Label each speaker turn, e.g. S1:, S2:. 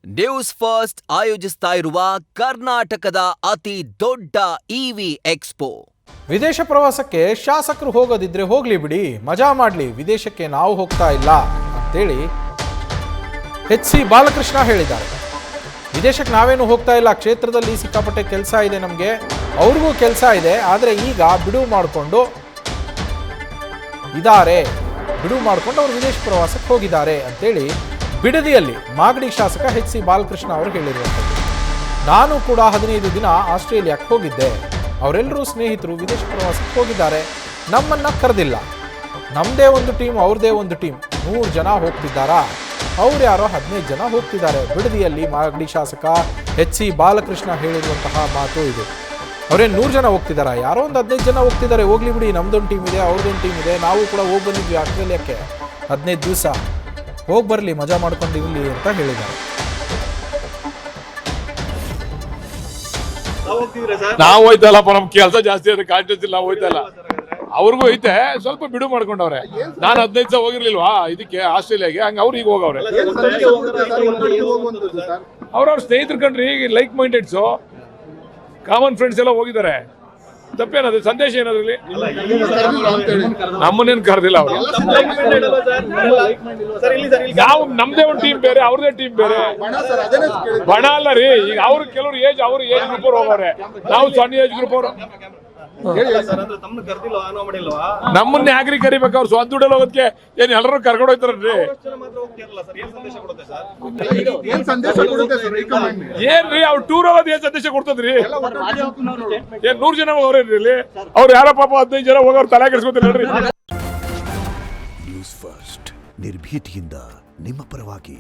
S1: News first ಆಯೋಜಿಸ್ತಾ ಇರುವ ಕರ್ನಾಟಕದ ಅತಿ ದೊಡ್ಡ ಇವಿ ಎಕ್ಸ್ಪೋ.
S2: ವಿದೇಶ ಪ್ರವಾಸಕ್ಕೆ ಶಾಸಕರು ಹೋಗೋದಿದ್ರೆ ಹೋಗ್ಲಿ ಬಿಡಿ, ಮಜಾ ಮಾಡ್ಲಿ, ವಿದೇಶಕ್ಕೆ ನಾವು ಹೋಗ್ತಾ ಇಲ್ಲ ಅಂತೇಳಿ HC ಬಾಲಕೃಷ್ಣ ಹೇಳಿದ್ದಾರೆ. ವಿದೇಶಕ್ಕೆ ನಾವೇನು ಹೋಗ್ತಾ ಇಲ್ಲ, ಕ್ಷೇತ್ರದಲ್ಲಿ ಸಿಕ್ಕಾಪಟ್ಟೆ ಕೆಲಸ ಇದೆ, ನಮಗೆ ಅವ್ರಿಗೂ ಕೆಲಸ ಇದೆ, ಆದರೆ ಈಗ ಬಿಡುವು ಮಾಡಿಕೊಂಡು ಅವರು ವಿದೇಶ ಪ್ರವಾಸಕ್ಕೆ ಹೋಗಿದ್ದಾರೆ ಅಂತೇಳಿ ಬಿಡದಿಯಲ್ಲಿ ಮಾಗಡಿ ಶಾಸಕ HC ಬಾಲಕೃಷ್ಣ ಅವರು ಹೇಳಿರುವಂಥದ್ದು. ನಾನು ಕೂಡ 15 ದಿನ ಆಸ್ಟ್ರೇಲಿಯಾಕ್ಕೆ ಹೋಗಿದ್ದೆ, ಅವರೆಲ್ಲರೂ ಸ್ನೇಹಿತರು ವಿದೇಶ ಪ್ರವಾಸಕ್ಕೆ ಹೋಗಿದ್ದಾರೆ, ನಮ್ಮನ್ನ ಕರೆದಿಲ್ಲ. ನಮ್ಮದೇ ಒಂದು ಟೀಮ್, ಅವ್ರದೇ ಒಂದು ಟೀಮ್, 100 ಜನ ಹೋಗ್ತಿದ್ದಾರಾ? ಅವ್ರು ಯಾರೋ 15 ಜನ ಹೋಗ್ತಿದ್ದಾರೆ. ಬಿಡದಿಯಲ್ಲಿ ಮಾಗಡಿ ಶಾಸಕ HC ಬಾಲಕೃಷ್ಣ ಹೇಳಿರುವಂತಹ ಮಾತು ಇದು. ಅವ್ರೇನು 100 ಜನ ಹೋಗ್ತಿದ್ದಾರಾ? ಯಾರೋ ಒಂದು 15 ಜನ ಹೋಗ್ತಿದ್ದಾರೆ, ಹೋಗ್ಲಿ ಬಿಡಿ, ನಮ್ದೊಂದು ಟೀಮ್ ಇದೆ, ಅವ್ರದ್ದೊಂದು ಟೀಮ್ ಇದೆ, ನಾವು ಕೂಡ ಹೋಗಿ ಬಂದಿದ್ವಿ ಆಸ್ಟ್ರೇಲಿಯಾಕ್ಕೆ, 15 ದಿವಸ ಹೋಗಿ ಬರಲಿ, ಮಜಾ ಮಾಡ್ಕೊಂಡಿರಲಿ ಅಂತ ಹೇಳಿದ್ದಾರೆ.
S3: ನಾವು ಹೋಯ್ತಲ್ಲಪ್ಪ, ನಮ್ ಕೆಲಸ ಜಾಸ್ತಿ ಇದೆ, ಕಾಂಟ್ಯಾಕ್ಟ್ ಇಲ್ಲ, ನಾವು ಹೋಯ್ತಲ್ಲ. ಅವ್ರಿಗೂ ಐತೆ, ಸ್ವಲ್ಪ ಬಿಡು ಮಾಡ್ಕೊಂಡವ್ರೆ. ನಾನು 15 ದಿವಸ ಹೋಗಿರ್ಲಿಲ್ವಾ ಇದಕ್ಕೆ ಆಸ್ಟ್ರೇಲಿಯಾಗೆ, ಹಂಗ ಅವ್ರು ಈಗ ಹೋಗವ್ರೆ. ಅವ್ರವ್ರ ಸ್ನೇಹಿತರು ಕಂಡ್ರಿ, ಲೈಕ್ ಮೈಂಡೆಡ್ಸು, ಕಾಮನ್ ಫ್ರೆಂಡ್ಸ್ ಎಲ್ಲ ಹೋಗಿದ್ದಾರೆ. ತಪ್ಪೇನದು? ಸಂದೇಶ ಏನಾದ್ರಲ್ಲಿ? ನಮ್ಮನ್ನೇನು ಕರೆದಿಲ್ಲ ಅವರು. ನಾವು ನಮ್ದೇ ಒಂದು ಟೀಮ್ ಬೇರೆ, ಅವ್ರದೇ ಟೀಮ್ ಬೇರೆ. ಬಣ ಅಲ್ಲ ರೀ, ಈಗ ಅವ್ರು ಕೆಲವ್ರು ಏಜ್ ಗ್ರೂಪ್ ಅವ್ರು ಹೋಗವ್ರೆ, ನಾವು ಸಣ್ಣ ಏಜ್ ಗ್ರೂಪ್ ಅವರು. ನಮ್ಮನ್ನೇ ಆಗ್ರಿ ಕರಿಬೇಕು, ಅವ್ರು ಸ್ವಂತ ದುಡ್ಡಲ್ಲಿ ಹೋಗೋದಕ್ಕೆ ಏನ್ ಎಲ್ಲರೂ ಕರ್ಕೊಂಡು ಹೋಗ್ತಾರನ್ರಿ? ಏನ್ರಿ ಅವ್ರು ಟೂರ್ ಹೋಗೋದು ಏನ್ ಸಂದೇಶ ಕೊಡ್ತದ್ರಿ? ಏನ್ 100 ಜನ ಹೋಗ್ರಿ ಇಲ್ಲಿ, ಅವ್ರು ಯಾರ ಪಾಪ 15 ಜನ ಹೋಗೋರು ತಲೆ ಕೆಡಿಸ್ಕೊತಾರೆ.
S4: ನ್ಯೂಸ್ ಫಸ್ಟ್ ನಿರ್ಭೀತಿಯಿಂದ ನಿಮ್ಮ ಪರವಾಗಿ.